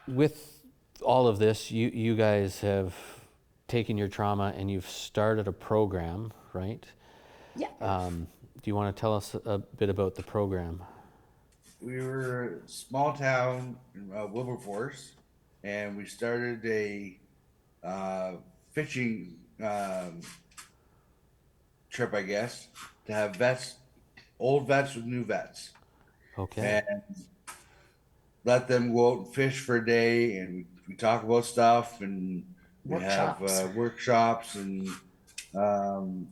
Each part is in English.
with all of this, you guys have taken your trauma and you've started a program, right? Yeah. Do you want to tell us a bit about the program? We were a small town in Wilberforce, and we started a uh, fishing trip, I guess, to have vets, old vets with new vets, Okay, and let them go out and fish for a day, and we talk about stuff, and we have Workshops. workshops, and um,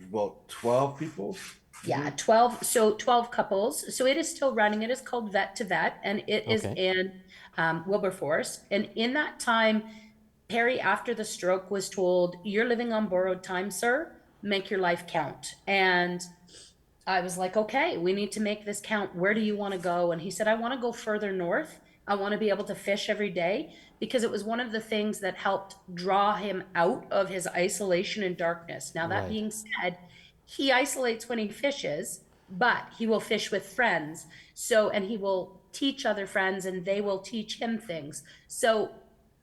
about 12 people, I Yeah, think. 12, so 12 couples. So it is still running. It is called Vet to Vet, and it is okay, in Wilberforce. And in that time, Perry, after the stroke, was told, "You're living on borrowed time, sir. Make your life count." And I was like, "Okay, we need to make this count. Where do you want to go?" And he said, "I want to go further north. I want to be able to fish every day," because it was one of the things that helped draw him out of his isolation and darkness. Now, that right, being said, he isolates when he fishes, but he will fish with friends. So, and he will teach other friends and they will teach him things. So,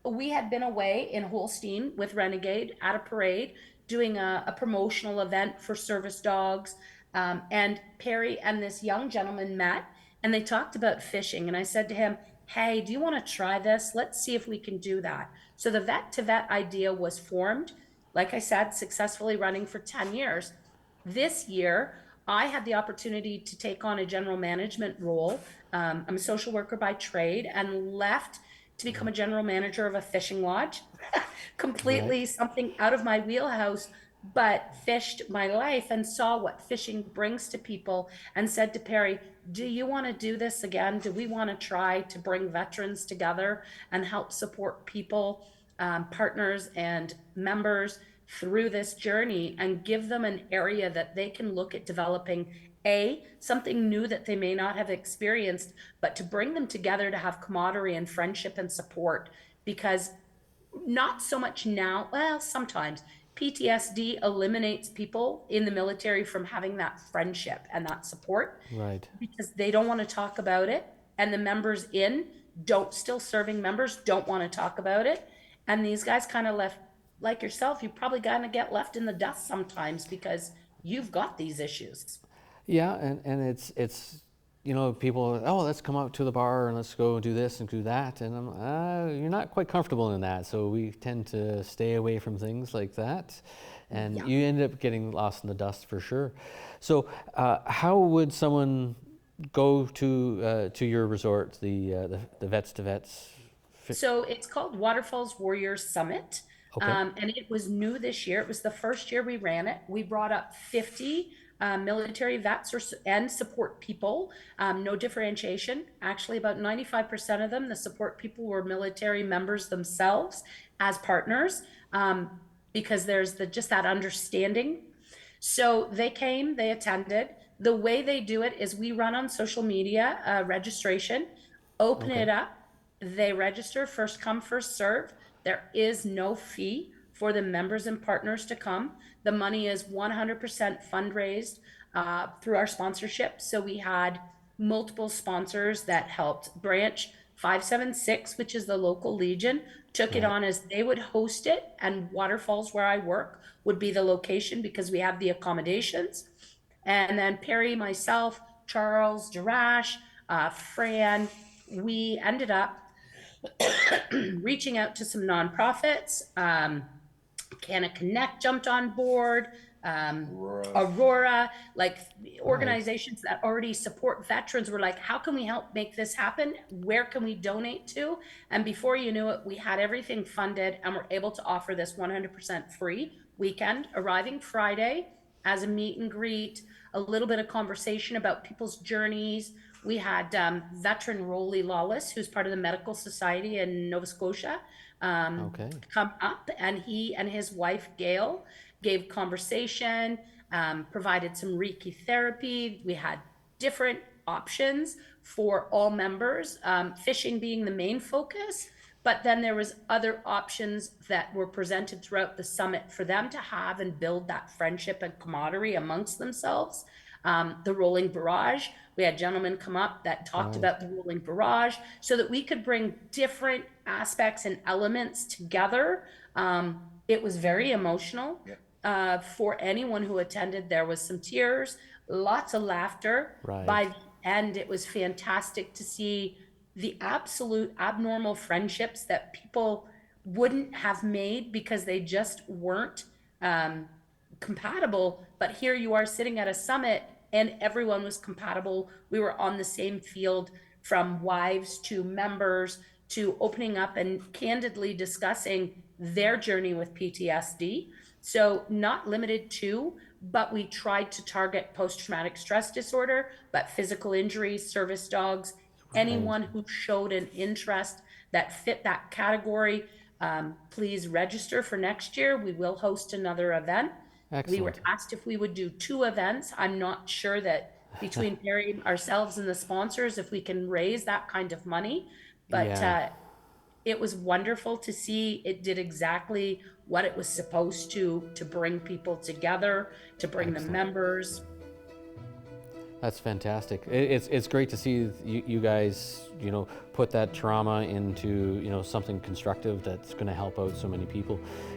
we had been away in Holstein with Renegade at a parade doing a promotional event for service dogs. And Perry and this young gentleman met and they talked about fishing. And I said to him, "Hey, do you want to try this? Let's see if we can do that." So the vet to vet idea was formed. Like I said, successfully running for 10 years. This year, I had the opportunity to take on a general management role. I'm a social worker by trade and left to become a right, general manager of a fishing lodge. right. Completely something out of my wheelhouse, but fished my life and saw what fishing brings to people and said to Perry, "Do you want to do this again? Do we want to try to bring veterans together and help support people, partners, and members through this journey and give them an area that they can look at developing something new that they may not have experienced, but to bring them together to have camaraderie and friendship and support?" Because not so much now, well, sometimes PTSD eliminates people in the military from having that friendship and that support Right. because they don't want to talk about it. And the members in don't, still serving members don't want to talk about it. And these guys kind of left, like yourself, you probably gonna get left in the dust sometimes because you've got these issues. Yeah, and it's people, oh, let's come out to the bar and let's go do this and do that, and you're not quite comfortable in that, so we tend to stay away from things like that, and Yeah. you end up getting lost in the dust for sure. So, how would someone go to your resort, the Vets to Vets? So it's called Waterfalls Warriors Summit. Okay, And it was new this year. It was the first year we ran it. We brought up 50 military vets and support people, no differentiation. Actually, about 95% of them, the support people, were military members themselves as partners, because there's just that understanding. So they came, they attended. The way they do it is we run on social media registration, open okay, it up, they register, first come, first serve. There is no fee for the members and partners to come. The money is 100% fundraised through our sponsorship. So we had multiple sponsors that helped. Branch 576, which is the local Legion, took it right, on as they would host it, and Waterfalls, where I work, would be the location because we have the accommodations. And then Perry, myself, Charles, Jarash, Fran, we ended up reaching out to some nonprofits. Canna Connect jumped on board. Aurora. Aurora, like right. organizations that already support veterans, were like, "How can we help make this happen? Where can we donate to?" And before you knew it, we had everything funded and we're able to offer this 100% free weekend, arriving Friday as a meet and greet, a little bit of conversation about people's journeys. We had veteran Rolly Lawless, who's part of the Medical Society in Nova Scotia, Okay, come up, and he and his wife Gail gave conversation, provided some Reiki therapy. We had different options for all members, fishing being the main focus, but then there was other options that were presented throughout the summit for them to have and build that friendship and camaraderie amongst themselves. The rolling barrage, we had gentlemen come up that talked Right. about the rolling barrage so that we could bring different aspects and elements together. It was very emotional. Yep. For anyone who attended, there was some tears, lots of laughter. Right. By the end, it was fantastic to see the absolute abnormal friendships that people wouldn't have made because they just weren't um, compatible. But here you are sitting at a summit and everyone was compatible. We were on the same field, from wives to members to opening up and candidly discussing their journey with PTSD. So, not limited to, but we tried to target post traumatic stress disorder, but physical injuries, service dogs, Right. anyone who showed an interest that fit that category. Please register for next year. We will host another event. We were Excellent. asked if we would do 2 events. I'm not sure that between Parry, ourselves, and the sponsors, if we can raise that kind of money. But Yeah. it was wonderful to see it did exactly what it was supposed to bring people together, to bring the Excellent. members. That's fantastic. It's great to see you guys, put that trauma into, something constructive that's going to help out so many people.